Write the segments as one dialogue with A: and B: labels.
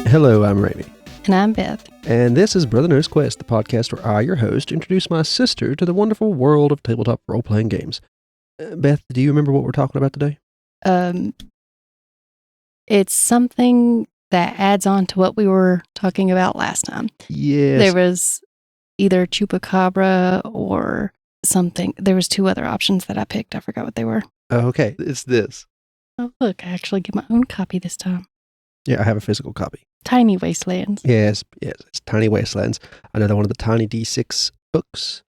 A: Hello, I'm Rainey.
B: And I'm Beth.
A: And this is Brother Knows Quest, the podcast where I, your host, introduce my sister to the wonderful world of tabletop role-playing games. Beth, do you remember what we're talking about today?
B: It's something that adds on to what we were talking about last time.
A: Yes.
B: There was either Chupacabra or something. There was two other options that I picked. I forgot what they were.
A: Okay, it's this.
B: Oh, look, I actually get my own copy this time.
A: Yeah, I have a physical copy.
B: Tiny Wastelands.
A: Yes, it's Tiny Wastelands. Another one of the Tiny D6 books.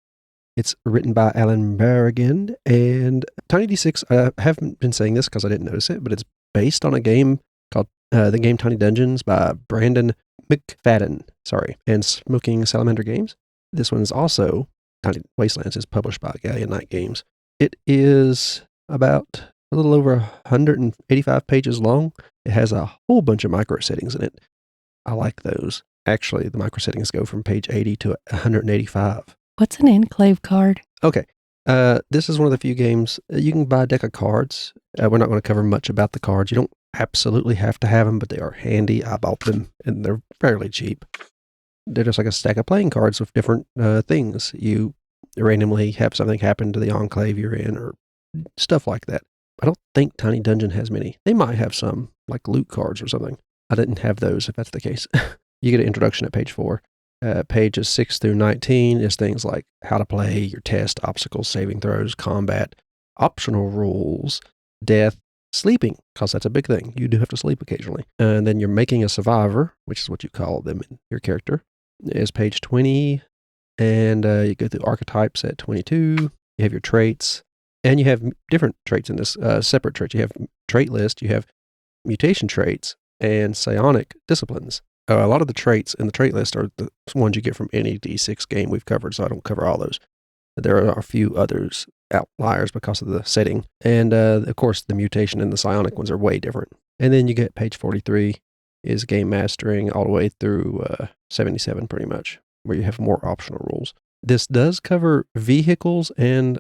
A: It's written by Alan Berrigan, and Tiny D6, I haven't been saying this because I didn't notice it, but it's based on a game called the game Tiny Dungeons by Brandon McFadden, and Smoking Salamander Games. This one is also, Tiny Wastelands is published by Galleon Night Games. It is about a little over 185 pages long. It has a whole bunch of micro settings in it. I like those. Actually, the micro settings go from page 80 to 185.
B: What's an enclave card?
A: Okay. This is one of the few games you can buy a deck of cards. We're not going to cover much about the cards. You don't absolutely have to have them, but they are handy. I bought them, and they're fairly cheap. They're just like a stack of playing cards with different things. You randomly have something happen to the enclave you're in, or stuff like that. I don't think Tiny Dungeon has many. They might have some, like loot cards or something. I didn't have those, if that's the case. You get an introduction at page 4. Pages 6 through 19 is things like how to play, your test, obstacles, saving throws, combat, optional rules, death, sleeping, because that's a big thing. You do have to sleep occasionally. And then you're making a survivor, which is what you call them in your character, is page 20. And you go through archetypes at 22. You have your traits. And you have different traits in this, separate traits. You have trait list, you have mutation traits, and psionic disciplines. A lot of the traits in the trait list are the ones you get from any D6 game we've covered, so I don't cover all those. There are a few others, outliers because of the setting. And, of course, the mutation and the psionic ones are way different. And then you get page 43 is game mastering all the way through 77 pretty much, where you have more optional rules. This does cover vehicles and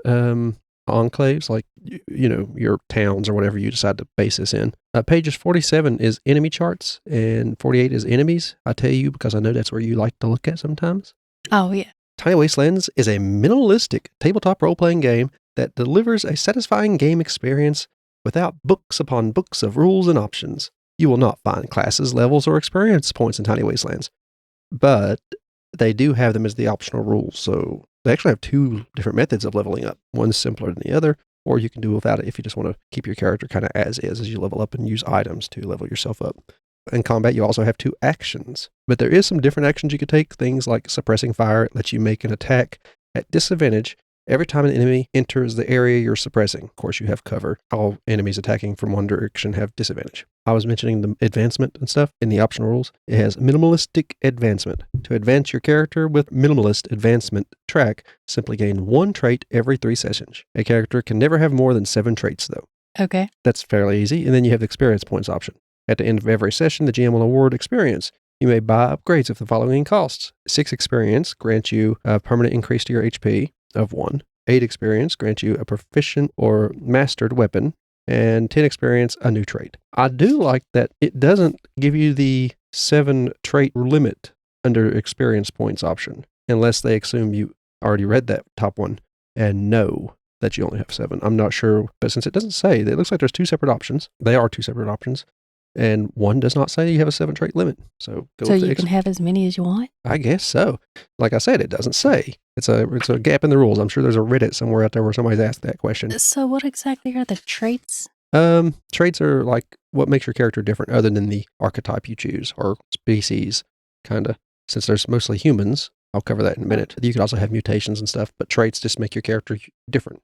A: enclaves, like, your towns or whatever you decide to base this in. Pages 47 is enemy charts, and 48 is enemies. I tell you because I know that's where you like to look at sometimes.
B: Oh, yeah.
A: Tiny Wastelands is a minimalistic tabletop role-playing game that delivers a satisfying game experience without books upon books of rules and options. You will not find classes, levels, or experience points in Tiny Wastelands, but they do have them as the optional rules, so they actually have two different methods of leveling up. One's simpler than the other, or you can do without it if you just want to keep your character kind of as is as you level up and use items to level yourself up. In combat, you also have 2 actions, but there is some different actions you could take. Things like suppressing fire. It lets you make an attack at disadvantage every time an enemy enters the area you're suppressing. Of course, you have cover. All enemies attacking from one direction have disadvantage. I was mentioning the advancement and stuff in the optional rules. It has minimalistic advancement. To advance your character with minimalist advancement track, simply gain 1 trait every 3 sessions. A character can never have more than 7 traits, though.
B: Okay.
A: That's fairly easy. And then you have the experience points option. At the end of every session, the GM will award experience. You may buy upgrades of the following costs. 6 experience grants you a permanent increase to your HP of 1. 8 experience grants you a proficient or mastered weapon. And 10 experience, a new trait. I do like that it doesn't give you the 7 trait limit under experience points option, unless they assume you already read that top one and know that you only have 7. I'm not sure, but since it doesn't say, it looks like there's 2 separate options. They are 2 separate options. And one does not say you have a 7 trait limit. So go with
B: you can have as many as you want?
A: I guess so. Like I said, it doesn't say. It's a gap in the rules. I'm sure there's a Reddit somewhere out there where somebody's asked that question.
B: So what exactly are the traits?
A: Traits are like what makes your character different other than the archetype you choose or species, kind of. Since there's mostly humans, I'll cover that in a minute. You could also have mutations and stuff, but traits just make your character different.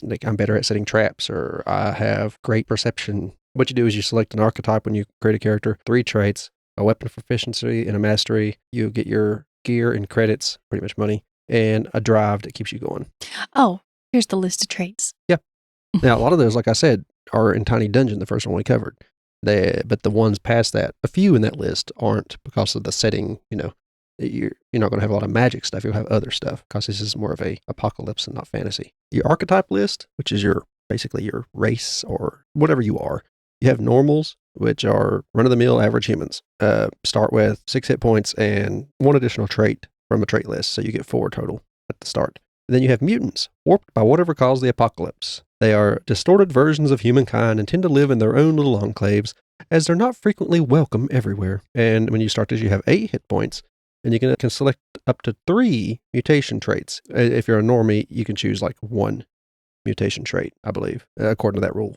A: Like I'm better at setting traps, or I have great perception. What you do is you select an archetype when you create a character, 3 traits, a weapon proficiency and a mastery. You get your gear and credits, pretty much money, and a drive that keeps you going.
B: Oh, here's the list of traits.
A: Yeah. Now, a lot of those, like I said, are in Tiny Dungeon, the first one we covered. But the ones past that, a few in that list aren't because of the setting. You're not going to have a lot of magic stuff. You'll have other stuff because this is more of a apocalypse and not fantasy. Your archetype list, which is basically your race or whatever you are. You have normals, which are run-of-the-mill average humans. Start with 6 hit points and 1 additional trait from a trait list, so you get 4 total at the start. And then you have mutants, warped by whatever caused the apocalypse. They are distorted versions of humankind and tend to live in their own little enclaves, as they're not frequently welcome everywhere. And when you start this, you have 8 hit points, and you can select up to 3 mutation traits. If you're a normie, you can choose like 1 mutation trait, I believe, according to that rule.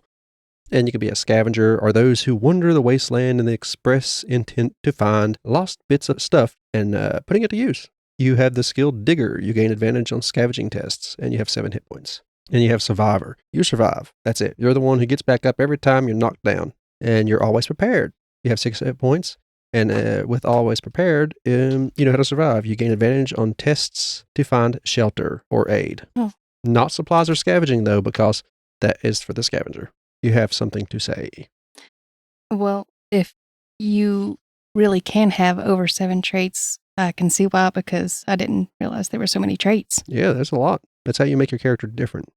A: And you can be a scavenger, or those who wander the wasteland in the express intent to find lost bits of stuff and putting it to use. You have the skill Digger. You gain advantage on scavenging tests, and you have 7 hit points. And you have Survivor. You survive. That's it. You're the one who gets back up every time you're knocked down. And you're always prepared. You have 6 hit points. And with always prepared, you know how to survive. You gain advantage on tests to find shelter or aid.
B: Oh.
A: Not supplies or scavenging, though, because that is for the scavenger. You have something to say.
B: Well, if you really can have over 7 traits, I can see why, because I didn't realize there were so many traits.
A: Yeah, there's a lot. That's how you make your character different.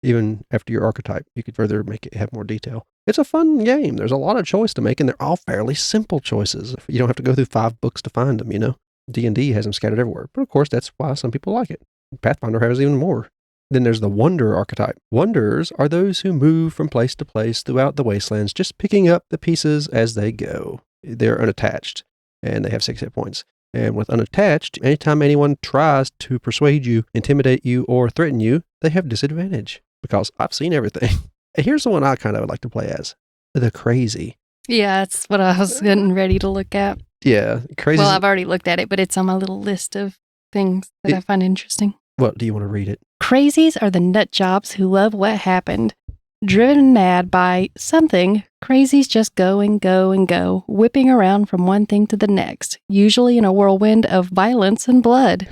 A: Even after your archetype, you could further make it have more detail. It's a fun game. There's a lot of choice to make, and they're all fairly simple choices. You don't have to go through 5 books to find them, you know? D&D has them scattered everywhere. But of course, that's why some people like it. Pathfinder has even more. Then there's the Wanderer archetype. Wanderers are those who move from place to place throughout the Wastelands, just picking up the pieces as they go. They're unattached, and they have 6 hit points. And with unattached, anytime anyone tries to persuade you, intimidate you, or threaten you, they have disadvantage, because I've seen everything. And here's the one I kind of would like to play as. The Crazy.
B: Yeah, that's what I was getting ready to look at.
A: Yeah, Crazy.
B: Well, I've already looked at it, but it's on my little list of things that I find interesting.
A: Well, do you want to read it?
B: Crazies are the nut jobs who love what happened. Driven mad by something, crazies just go and go and go, whipping around from one thing to the next, usually in a whirlwind of violence and blood.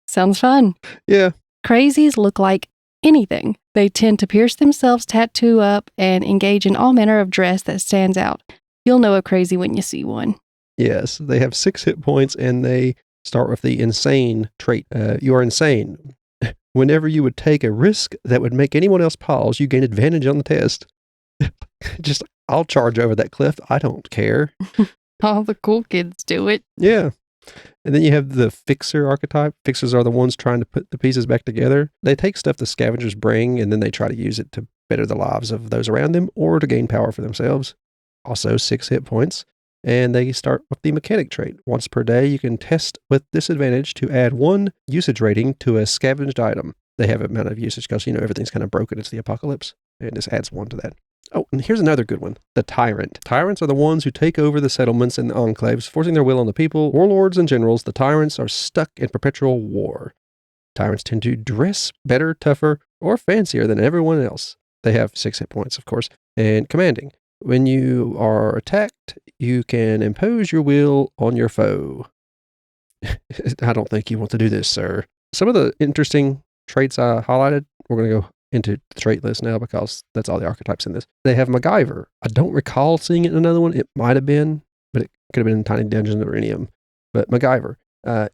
B: Sounds fun.
A: Yeah.
B: Crazies look like anything. They tend to pierce themselves, tattoo up, and engage in all manner of dress that stands out. You'll know a crazy when you see one.
A: Yes, they have 6 hit points, and they start with the insane trait. You are insane. Whenever you would take a risk that would make anyone else pause, you gain advantage on the test. Just, I'll charge over that cliff. I don't care.
B: All the cool kids do it.
A: Yeah. And then you have the Fixer archetype. Fixers are the ones trying to put the pieces back together. They take stuff the scavengers bring, and then they try to use it to better the lives of those around them or to gain power for themselves. Also 6 hit points. And they start with the mechanic trait. Once per day, you can test with disadvantage to add 1 usage rating to a scavenged item. They have an amount of usage because, you know, everything's kind of broken. It's the apocalypse. And this adds 1 to that. Oh, and here's another good one. The Tyrant. Tyrants are the ones who take over the settlements and the enclaves, forcing their will on the people. Warlords and generals, the tyrants are stuck in perpetual war. Tyrants tend to dress better, tougher, or fancier than everyone else. They have 6 hit points, of course. And commanding. When you are attacked, you can impose your will on your foe. I don't think you want to do this, sir. Some of the interesting traits I highlighted, we're going to go into the trait list now because that's all the archetypes in this. They have MacGyver. I don't recall seeing it in another one. It might have been, but it could have been in Tiny Dungeon or any of them. But MacGyver.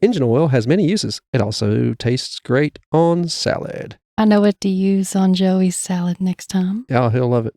A: Engine oil has many uses. It also tastes great on salad.
B: I know what to use on Joey's salad next time.
A: Yeah, he'll love it.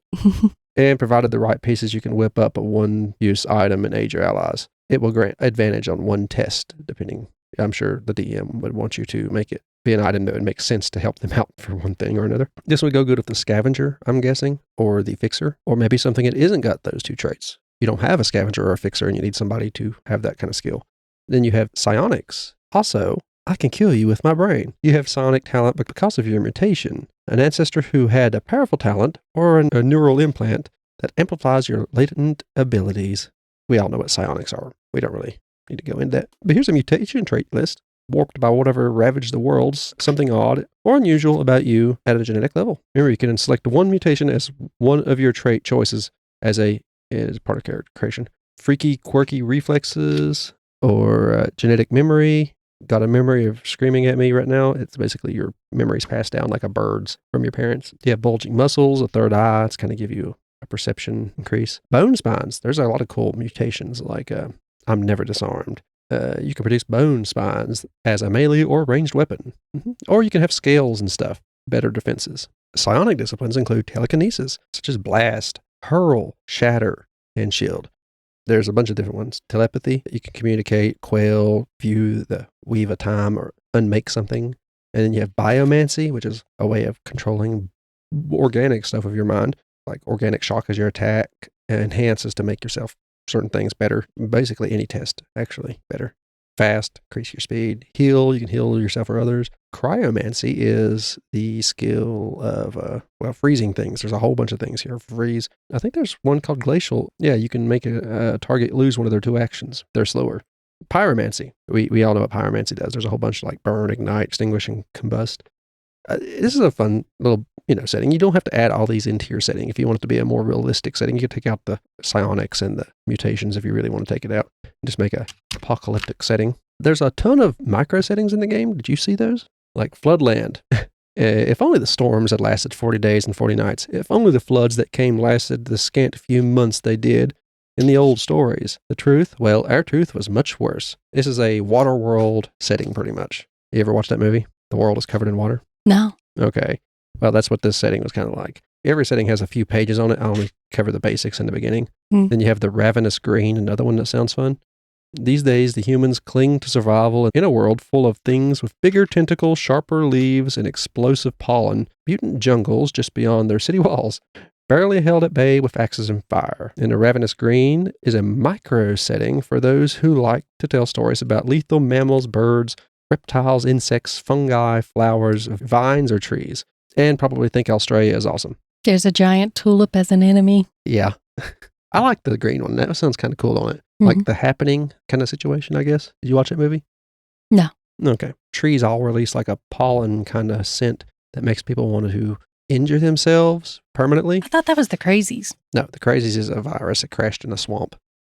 A: And provided the right pieces, you can whip up a 1-use item and aid your allies. It will grant advantage on 1 test, depending. I'm sure the DM would want you to make it be an item that would make sense to help them out for one thing or another. This would go good with the Scavenger, I'm guessing, or the Fixer, or maybe something that isn't got those 2 traits. You don't have a Scavenger or a Fixer, and you need somebody to have that kind of skill. Then you have Psionics. Also, I can kill you with my brain. You have psionic talent because of your mutation. An ancestor who had a powerful talent or a neural implant that amplifies your latent abilities. We all know what psionics are. We don't really need to go into that. But here's a mutation trait list. Warped by whatever ravaged the worlds, something odd or unusual about you at a genetic level. Remember, you can select 1 mutation as one of your trait choices as part of character creation. Freaky, quirky reflexes or genetic memory. Got a memory of screaming at me right now. It's basically your memories passed down like a bird's from your parents. You have bulging muscles, a third eye. It's kind of give you a perception increase. Bone spines. There's a lot of cool mutations like I'm never disarmed. You can produce bone spines as a melee or ranged weapon. Or you can have scales and stuff. Better defenses. Psionic disciplines include telekinesis, such as blast, hurl, shatter, and shield. There's a bunch of different ones. Telepathy, you can communicate, quail, view, weave a time, or unmake something. And then you have biomancy, which is a way of controlling organic stuff of your mind, like organic shock as your attack, enhances to make yourself certain things better. Basically, any test, actually, better. Fast, increase your speed. Heal, you can heal yourself or others. Cryomancy is the skill of, freezing things. There's a whole bunch of things here. Freeze. I think there's one called glacial. Yeah, you can make a target lose one of their 2 actions. They're slower. Pyromancy. We all know what pyromancy does. There's a whole bunch like burn, ignite, extinguish, and combust. This is a fun little, setting. You don't have to add all these into your setting. If you want it to be a more realistic setting, you can take out the psionics and the mutations if you really want to take it out and just make a apocalyptic setting. There's a ton of micro settings in the game. Did you see those? Like Floodland. If only the storms had lasted 40 days and 40 nights. If only the floods that came lasted the scant few months they did. In the old stories. The truth? Well, our truth was much worse. This is a water world setting, pretty much. You ever watch that movie? The world is covered in water?
B: No.
A: Okay. Well, that's what this setting was kind of like. Every setting has a few pages on it. I only cover the basics in the beginning. Then you have the Ravenous Green, another one that sounds fun. These days, the humans cling to survival in a world full of things with bigger tentacles, sharper leaves, and explosive pollen. Mutant jungles just beyond their city walls. Barely held at bay with axes and fire. And the Ravenous Green is a micro setting for those who like to tell stories about lethal mammals, birds, reptiles, insects, fungi, flowers, vines, or trees. And probably think Australia is awesome.
B: There's a giant tulip as an enemy.
A: Yeah. I like the green one. That sounds kind of cool on it. Like the Happening kind of situation, I guess. Did you watch that movie?
B: No.
A: Okay. Trees all release like a pollen kind of scent that makes people want to injure themselves permanently.
B: I thought that was the Crazies.
A: No, the Crazies is a virus that crashed in a swamp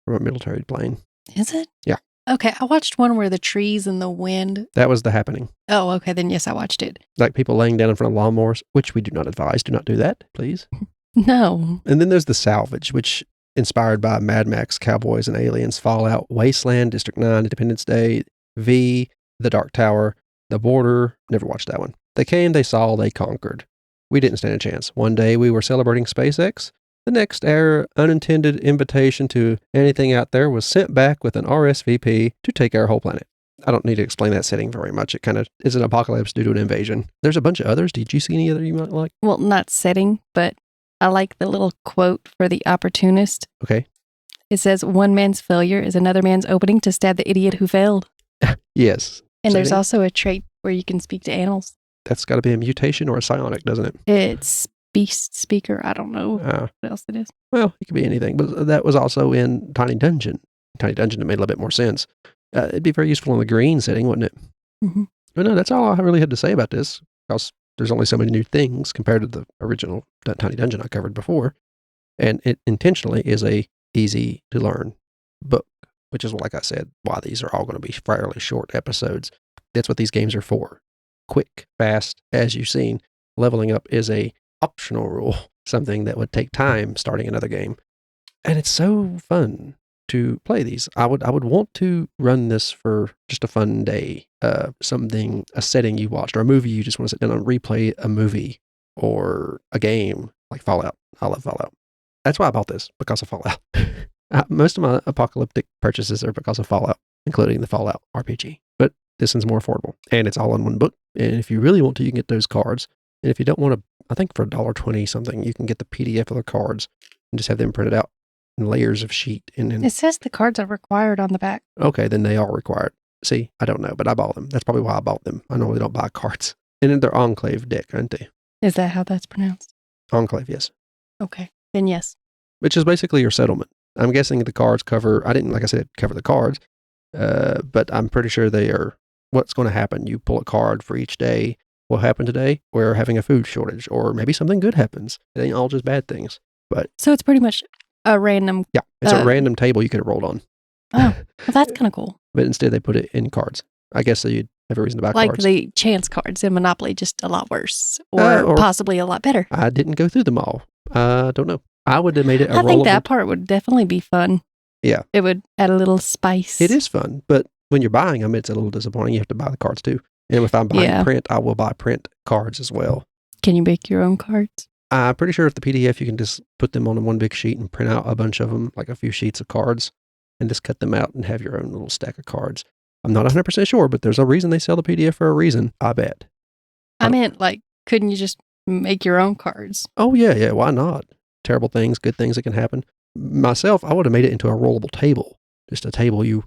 A: from a military plane.
B: Is it?
A: Yeah.
B: Okay, I watched one where the trees and the wind.
A: That was the Happening.
B: Oh, okay, then yes, I watched it.
A: Like people laying down in front of lawnmowers, which we do not advise. Do not do that, please.
B: No.
A: And then there's the Salvage, which inspired by Mad Max, Cowboys and Aliens, Fallout, Wasteland, District 9, Independence Day, V, The Dark Tower, The Border. Never watched that one. They came, they saw, they conquered. We didn't stand a chance. One day we were celebrating SpaceX. The next, our unintended invitation to anything out there was sent back with an RSVP to take our whole planet. I don't need to explain that setting very much. It kind of is an apocalypse due to an invasion. There's a bunch of others. Did you see any other you might like?
B: Well, not setting, but I like the little quote for the opportunist.
A: Okay.
B: It says, "One man's failure is another man's opening to stab the idiot who failed."
A: Yes.
B: And there's also a trait where you can speak to animals.
A: That's got to be a mutation or a psionic, doesn't it?
B: It's beast speaker. I don't know what else it is.
A: Well, it could be anything. But that was also in Tiny Dungeon. Tiny Dungeon, it made a little bit more sense. It'd be very useful in the green setting, wouldn't it?
B: Mm-hmm.
A: But no, that's all I really had to say about this, because there's only so many new things compared to the original Tiny Dungeon I covered before. And it intentionally is a easy to learn book, which is, like I said, why these are all going to be fairly short episodes. That's what these games are for. Quick, fast, as you've seen. Leveling up is a optional rule, something that would take time starting another game. And it's so fun to play these. I would want to run this for just a fun day. A setting you watched, or a movie you just want to sit down and replay a movie or a game like Fallout. I love Fallout. That's why I bought this, because of Fallout. Most of my apocalyptic purchases are because of Fallout, including the Fallout RPG. But this one's more affordable, and it's all in one book. And if you really want to, you can get those cards. And if you don't want to, I think for $1.20 something, you can get the PDF of the cards and just have them printed out in layers of sheet. And
B: it says the cards are required on the back.
A: Okay, then they are required. See, I don't know, but I bought them. That's probably why I bought them. I normally don't buy cards. And then they're Enclave deck, aren't they?
B: Is that how that's pronounced?
A: Enclave, yes.
B: Okay, then yes.
A: Which is basically your settlement. I'm guessing the cards cover, I didn't, like I said, cover the cards, but I'm pretty sure they are what's going to happen. You pull a card for each day. What happened today? We're having a food shortage, or maybe something good happens. It ain't all just bad things. But
B: so it's pretty much a random.
A: Yeah, it's a random table you could have rolled on.
B: Oh, well, that's kind of cool.
A: But instead they put it in cards. I guess so you'd have a reason to buy
B: like
A: cards.
B: Like the chance cards in Monopoly, just a lot worse, or possibly a lot better.
A: I didn't go through them all. I don't know. I would have made it a
B: I think that part would definitely be fun.
A: Yeah.
B: It would add a little spice.
A: It is fun, but when you're buying them, it's a little disappointing. You have to buy the cards too. And if I'm buying print, I will buy print cards as well.
B: Can you make your own cards?
A: I'm pretty sure if the PDF, you can just put them on one big sheet and print out a bunch of them, like a few sheets of cards, and just cut them out and have your own little stack of cards. I'm not 100% sure, but there's a reason they sell the PDF for a reason, I bet.
B: I meant, like, couldn't you just make your own cards?
A: Oh, yeah, why not? Terrible things, good things that can happen. Myself, I would have made it into a rollable table. Just a table, you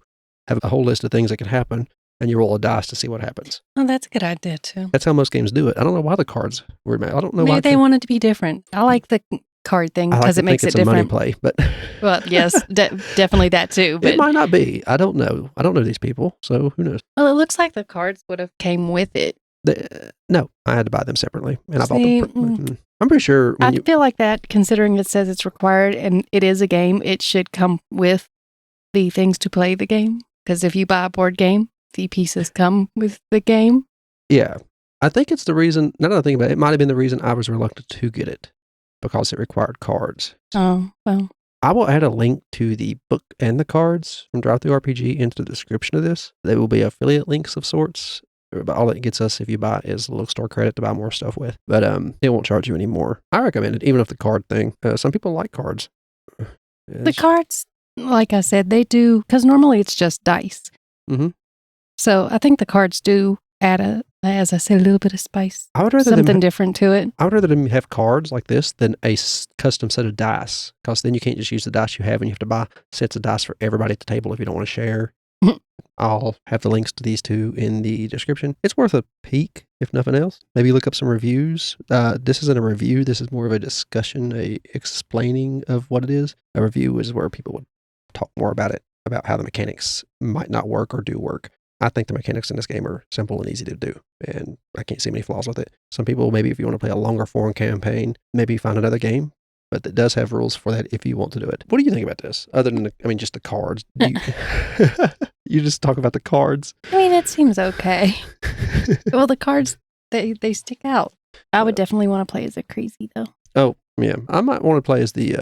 A: have a whole list of things that can happen, and you roll a dice to see what happens.
B: Oh, that's a good idea, too.
A: That's how most games do it. I don't know why the cards were made. I don't know why.
B: Maybe they wanted to be different. I like the card thing
A: I like
B: because
A: to
B: it makes
A: think
B: it
A: it's a
B: different.
A: money play, but
B: Well, yes, definitely that, too. But
A: it might not be. I don't know. I don't know these people, so who knows?
B: well, it looks like the cards would have came with it.
A: No, I had to buy them separately, and I bought
B: See,
A: them. I'm pretty sure
B: I feel like that, considering it says it's required and it is a game, it should come with the things to play the game. Because if you buy a board game, the pieces come with the game.
A: Yeah, I think it's the reason. Now that I think about it, it might have been the reason I was reluctant to get it, because it required cards.
B: Oh, well.
A: I will add a link to the book and the cards from Drive Thru RPG into the description of this. They will be affiliate links of sorts. But all it gets us if you buy is a little store credit to buy more stuff with. But it won't charge you anymore. I recommend it, even if the card thing. Some people like cards.
B: The cards, like I said, they do, because normally it's just dice.
A: Mm-hmm.
B: So I think the cards do add, as I said, a little bit of spice.
A: I would rather
B: something different to it.
A: I would rather them have cards like this than a custom set of dice. Because then you can't just use the dice you have, and you have to buy sets of dice for everybody at the table if you don't want to share. I'll have the links to these two in the description. It's worth a peek, if nothing else. Maybe look up some reviews. This isn't a review. This is more of a discussion, a explaining of what it is. A review is where people would talk more about it, about how the mechanics might not work or do work. I think the mechanics in this game are simple and easy to do, and I can't see many flaws with it. Some people, maybe if you want to play a longer form campaign, maybe find another game. But it does have rules for that if you want to do it. What do you think about this? Other than, just the cards. You just talk about the cards.
B: I mean, it seems okay. Well, the cards, they stick out. I would definitely want to play as a crazy, though.
A: Oh, yeah. I might want to play as the...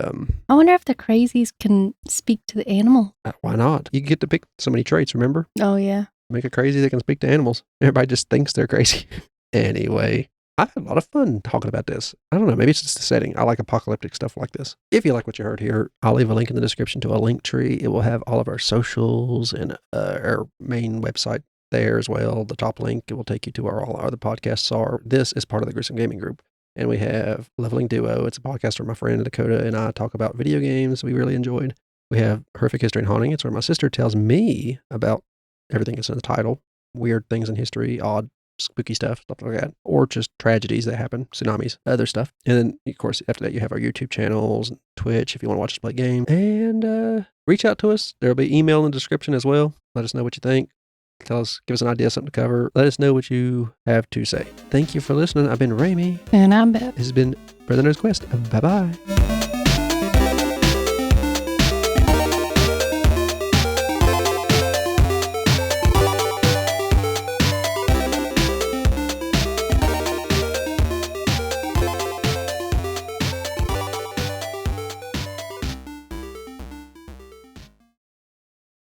B: I wonder if the crazies can speak to the animal.
A: Why not? You get to pick so many traits, remember?
B: Oh, yeah.
A: Make a crazy that can speak to animals. Everybody just thinks they're crazy. Anyway... I had a lot of fun talking about this. I don't know, maybe it's just the setting. I like apocalyptic stuff like this. If you like what you heard here, I'll leave a link in the description to a link tree. It will have all of our socials and our main website there as well. The top link, it will take you to where all our other podcasts are. This is part of the Gruesome Gaming Group. And we have Leveling Duo. It's a podcast where my friend Dakota and I talk about video games we really enjoyed. We have Horrific History and Haunting. It's where my sister tells me about everything that's in the title. Weird things in history, odd spooky stuff like that, or just tragedies that happen, tsunamis, other stuff. And then, of course, after that, you have our YouTube channels, Twitch, if you want to watch us play games, and reach out to us. There'll be email in the description as well. Let us know what you think. Tell us, give us an idea, something to cover. Let us know what you have to say. Thank you for listening. I've been Ramey.
B: And I'm Beth.
A: This has been Brother Knows Quest. Bye-bye.